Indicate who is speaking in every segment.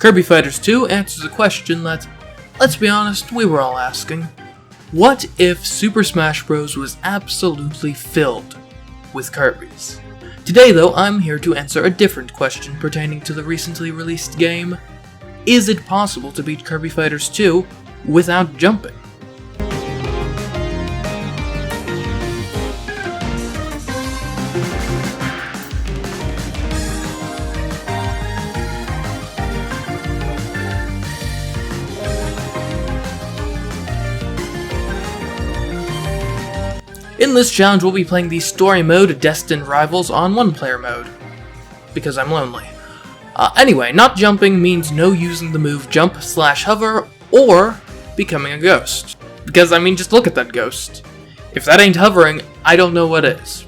Speaker 1: Kirby Fighters 2 answers a question that, let's be honest, we were all asking. What if Super Smash Bros. Was absolutely filled with Kirbys? Today though, I'm here to answer a different question pertaining to the recently released game. Is it possible to beat Kirby Fighters 2 without jumping? In this challenge, we'll be playing the story mode Destined Rivals on one-player mode, because I'm lonely. Anyway, not jumping means no using the move jump/hover or becoming a ghost. Because, just look at that ghost. If that ain't hovering, I don't know what is.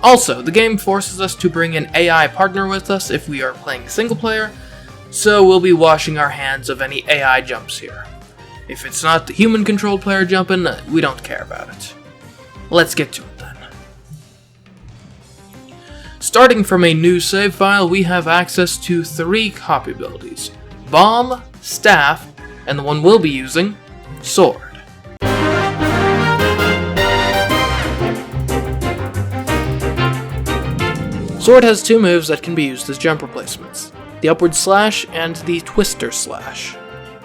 Speaker 1: Also, the game forces us to bring an AI partner with us if we are playing single player, so we'll be washing our hands of any AI jumps here. If it's not the human-controlled player jumping, we don't care about it. Let's get to it then. Starting from a new save file, we have access to 3 copy abilities: Bomb, Staff, and the one we'll be using, Sword. Sword has 2 moves that can be used as jump replacements: the Upward Slash and the Twister Slash.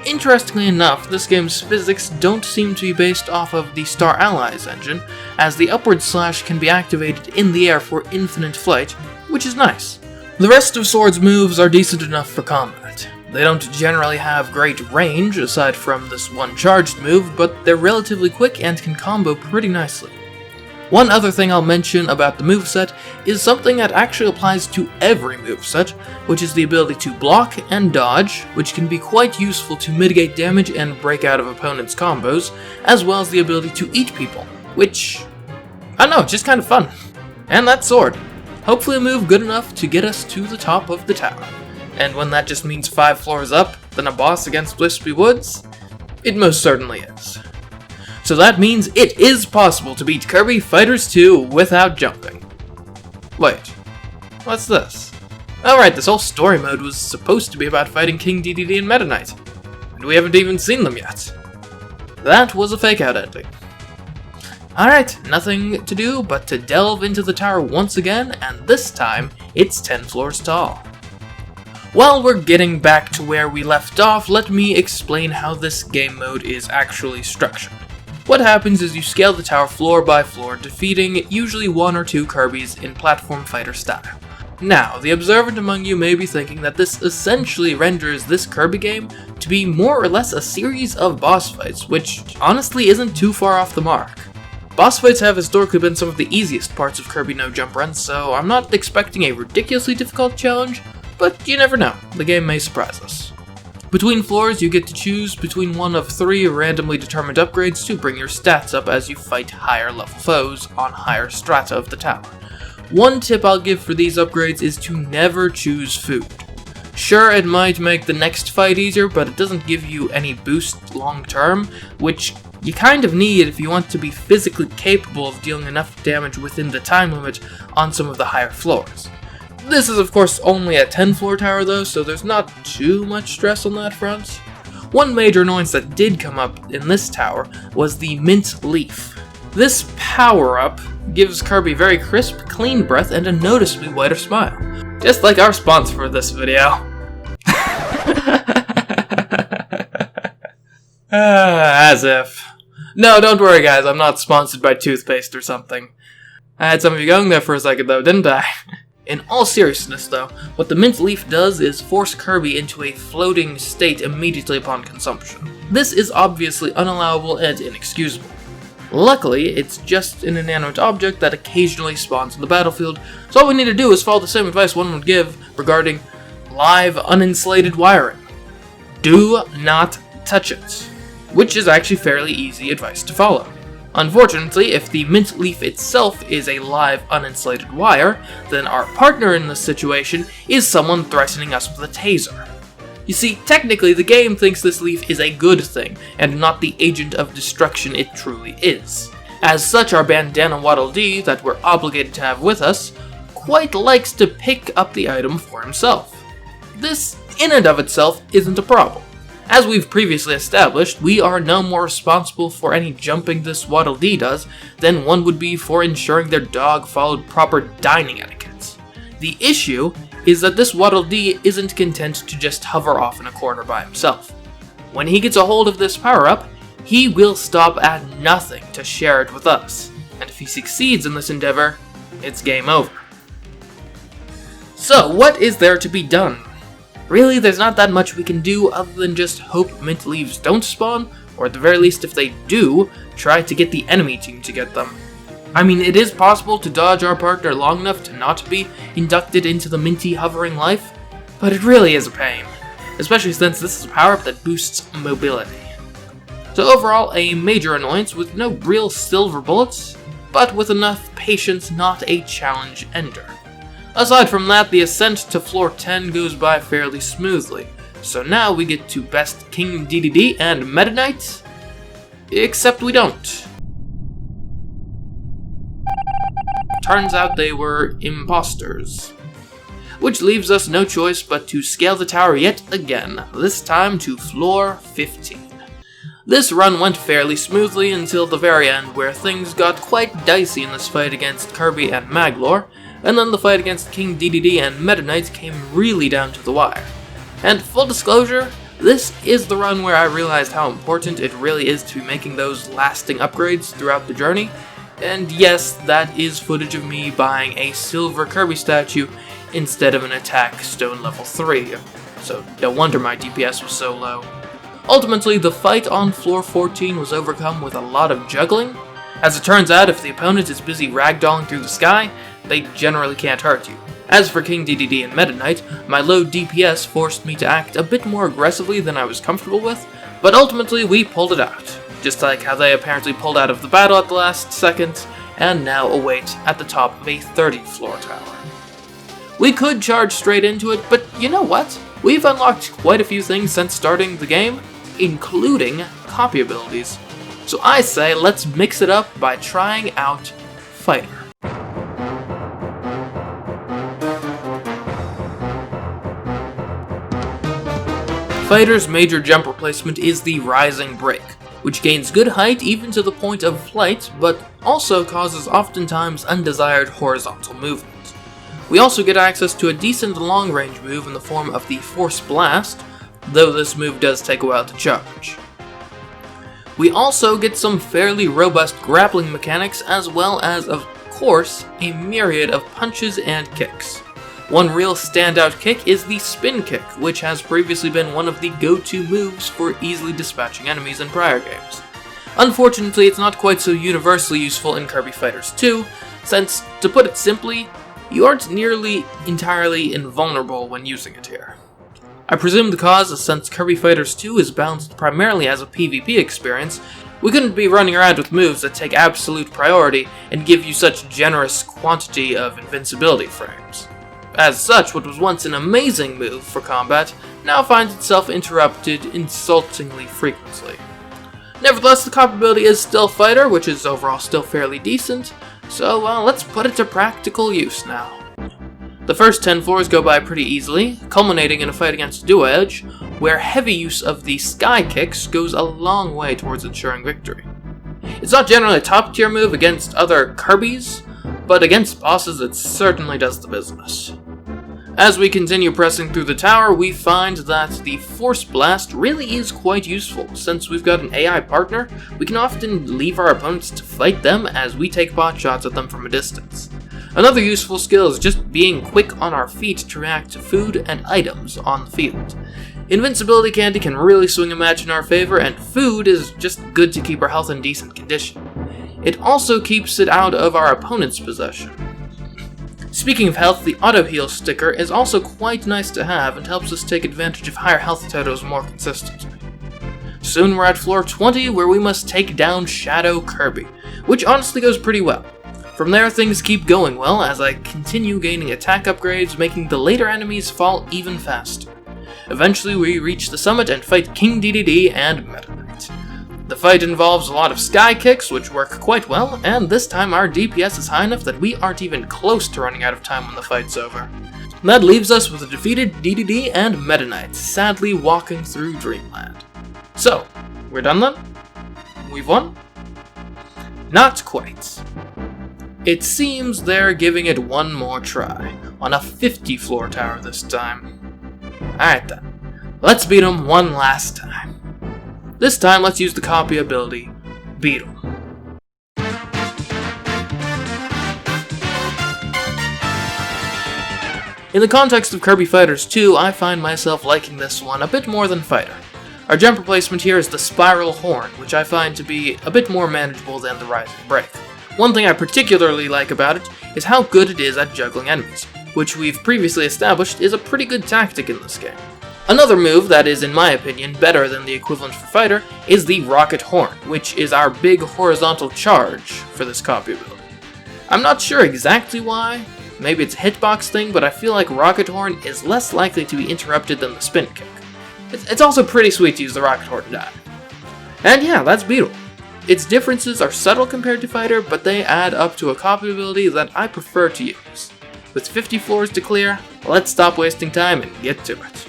Speaker 1: Interestingly enough, this game's physics don't seem to be based off of the Star Allies engine, as the Upward Slash can be activated in the air for infinite flight, which is nice. The rest of Sword's moves are decent enough for combat. They don't generally have great range, aside from this one charged move, but they're relatively quick and can combo pretty nicely. One other thing I'll mention about the moveset is something that actually applies to every moveset, which is the ability to block and dodge, which can be quite useful to mitigate damage and break out of opponents' combos, as well as the ability to eat people, which, I don't know, just kind of fun. And that's Sword. Hopefully a move good enough to get us to the top of the tower. And when that just means 5 floors up, then a boss against Wispy Woods, it most certainly is. So that means it is possible to beat Kirby Fighters 2 without jumping. Wait, what's this? Alright, this whole story mode was supposed to be about fighting King DDD and Meta Knight, and we haven't even seen them yet. That was a fake-out ending. Alright, nothing to do but to delve into the tower once again, and this time, it's 10 floors tall. While we're getting back to where we left off, let me explain how this game mode is actually structured. What happens is you scale the tower floor by floor, defeating usually 1 or 2 Kirbys in platform fighter style. Now, the observant among you may be thinking that this essentially renders this Kirby game to be more or less a series of boss fights, which honestly isn't too far off the mark. Boss fights have historically been some of the easiest parts of Kirby no jump runs, so I'm not expecting a ridiculously difficult challenge, but you never know, the game may surprise us. Between floors, you get to choose between one of 3 randomly determined upgrades to bring your stats up as you fight higher level foes on higher strata of the tower. One tip I'll give for these upgrades is to never choose food. Sure, it might make the next fight easier, but it doesn't give you any boost long term, which you kind of need if you want to be physically capable of dealing enough damage within the time limit on some of the higher floors. This is of course only a 10 floor tower though, so there's not too much stress on that front. One major annoyance that did come up in this tower was the Mint Leaf. This power-up gives Kirby very crisp, clean breath and a noticeably wider smile. Just like our sponsor for this video. As if. No, don't worry guys, I'm not sponsored by toothpaste or something. I had some of you going there for a second though, didn't I? In all seriousness though, what the Mint Leaf does is force Kirby into a floating state immediately upon consumption. This is obviously unallowable and inexcusable. Luckily, it's just an inanimate object that occasionally spawns on the battlefield, so all we need to do is follow the same advice one would give regarding live uninsulated wiring. Do not touch it, which is actually fairly easy advice to follow. Unfortunately, if the Mint Leaf itself is a live uninsulated wire, then our partner in this situation is someone threatening us with a taser. You see, technically the game thinks this leaf is a good thing, and not the agent of destruction it truly is. As such, our bandana Waddle Dee, that we're obligated to have with us, quite likes to pick up the item for himself. This in and of itself isn't a problem. As we've previously established, we are no more responsible for any jumping this Waddle Dee does than one would be for ensuring their dog followed proper dining etiquette. The issue is that this Waddle Dee isn't content to just hover off in a corner by himself. When he gets a hold of this power-up, he will stop at nothing to share it with us, and if he succeeds in this endeavor, it's game over. So, what is there to be done? Really, there's not that much we can do other than just hope mint leaves don't spawn, or at the very least if they do, try to get the enemy team to get them. I mean, it is possible to dodge our partner long enough to not be inducted into the minty hovering life, but it really is a pain, especially since this is a power-up that boosts mobility. So overall, a major annoyance with no real silver bullets, but with enough patience not a challenge ender. Aside from that, the ascent to floor 10 goes by fairly smoothly, so now we get to best King DDD and Meta Knight, except we don't. Turns out they were imposters. Which leaves us no choice but to scale the tower yet again, this time to floor 15. This run went fairly smoothly until the very end, where things got quite dicey in this fight against Kirby and MacLeod, and then the fight against King DDD and Meta Knight came really down to the wire. And full disclosure, this is the run where I realized how important it really is to be making those lasting upgrades throughout the journey, and yes, that is footage of me buying a silver Kirby statue instead of an attack stone level 3, so no wonder my DPS was so low. Ultimately, the fight on floor 14 was overcome with a lot of juggling. As it turns out, if the opponent is busy ragdolling through the sky, they generally can't hurt you. As for King DDD and Meta Knight, my low DPS forced me to act a bit more aggressively than I was comfortable with, but ultimately we pulled it out, just like how they apparently pulled out of the battle at the last second, and now await at the top of a 30th floor tower. We could charge straight into it, but you know what? We've unlocked quite a few things since starting the game, including copy abilities. So I say let's mix it up by trying out Fighter. Fighter's major jump replacement is the Rising Break, which gains good height even to the point of flight, but also causes oftentimes undesired horizontal movement. We also get access to a decent long-range move in the form of the Force Blast, though this move does take a while to charge. We also get some fairly robust grappling mechanics, as well as, of course, a myriad of punches and kicks. One real standout kick is the Spin Kick, which has previously been one of the go-to moves for easily dispatching enemies in prior games. Unfortunately, it's not quite so universally useful in Kirby Fighters 2, since, to put it simply, you aren't nearly entirely invulnerable when using it here. I presume the cause is since Kirby Fighters 2 is balanced primarily as a PvP experience, we couldn't be running around with moves that take absolute priority and give you such generous quantity of invincibility frames. As such, what was once an amazing move for combat now finds itself interrupted insultingly frequently. Nevertheless, the cop ability is still Fighter, which is overall still fairly decent, so let's put it to practical use now. The first 10 floors go by pretty easily, culminating in a fight against Duo Edge, where heavy use of the Sky Kicks goes a long way towards ensuring victory. It's not generally a top tier move against other Kirbys, but against bosses it certainly does the business. As we continue pressing through the tower, we find that the Force Blast really is quite useful. Since we've got an AI partner, we can often leave our opponents to fight them as we take pot shots at them from a distance. Another useful skill is just being quick on our feet to react to food and items on the field. Invincibility candy can really swing a match in our favor, and food is just good to keep our health in decent condition. It also keeps it out of our opponent's possession. Speaking of health, the auto heal sticker is also quite nice to have and helps us take advantage of higher health totals more consistently. Soon we're at floor 20, where we must take down Shadow Kirby, which honestly goes pretty well. From there, things keep going well as I continue gaining attack upgrades, making the later enemies fall even faster. Eventually, we reach the summit and fight King DDD and Meta Knight. The fight involves a lot of Sky Kicks, which work quite well, and this time our DPS is high enough that we aren't even close to running out of time when the fight's over. That leaves us with a defeated DDD and Meta Knight, sadly walking through Dreamland. So, we're done then? We've won? Not quite. It seems they're giving it one more try, on a 50 floor tower this time. Alright then, let's beat them one last time. This time let's use the copy ability, Beetle. In the context of Kirby Fighters 2, I find myself liking this one a bit more than Fighter. Our jump replacement here is the Spiral Horn, which I find to be a bit more manageable than the Rising Break. One thing I particularly like about it is how good it is at juggling enemies, which we've previously established is a pretty good tactic in this game. Another move that is, in my opinion, better than the equivalent for Fighter is the Rocket Horn, which is our big horizontal charge for this copy ability. I'm not sure exactly why. Maybe it's a hitbox thing, but I feel like Rocket Horn is less likely to be interrupted than the Spin Kick. It's also pretty sweet to use the Rocket Horn to die. And yeah, that's Beetle. Its differences are subtle compared to Fighter, but they add up to a copy ability that I prefer to use. With 50 floors to clear, let's stop wasting time and get to it.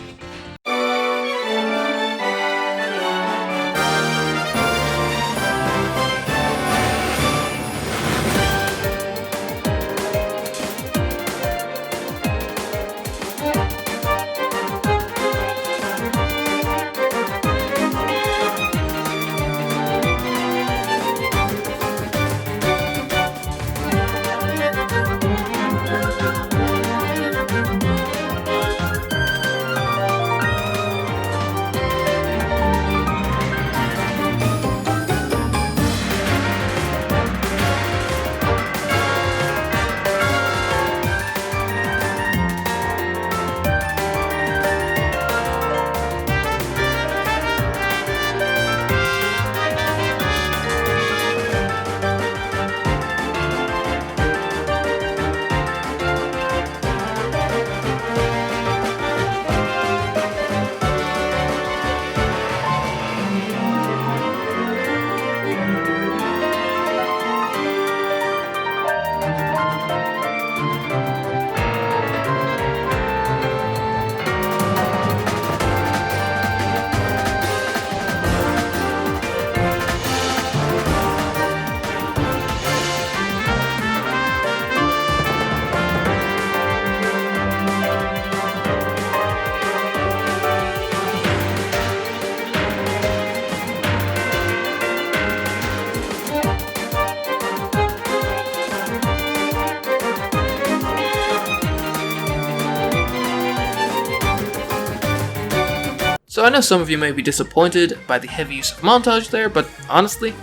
Speaker 1: So I know some of you may be disappointed by the heavy use of montage there, but honestly,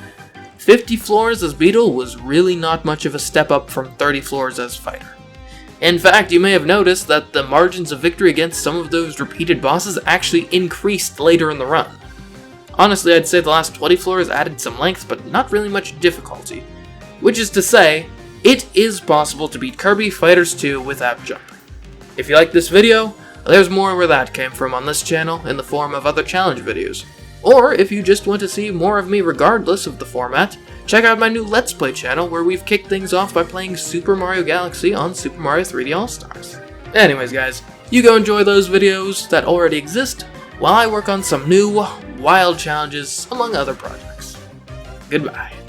Speaker 1: 50 floors as Beetle was really not much of a step up from 30 floors as Fighter. In fact, you may have noticed that the margins of victory against some of those repeated bosses actually increased later in the run. Honestly, I'd say the last 20 floors added some length, but not really much difficulty. Which is to say, it is possible to beat Kirby Fighters 2 without jumping. If you like this video, there's more where that came from on this channel in the form of other challenge videos. Or if you just want to see more of me regardless of the format, check out my new Let's Play channel where we've kicked things off by playing Super Mario Galaxy on Super Mario 3D All-Stars. Anyways guys, you go enjoy those videos that already exist while I work on some new, wild challenges among other projects. Goodbye.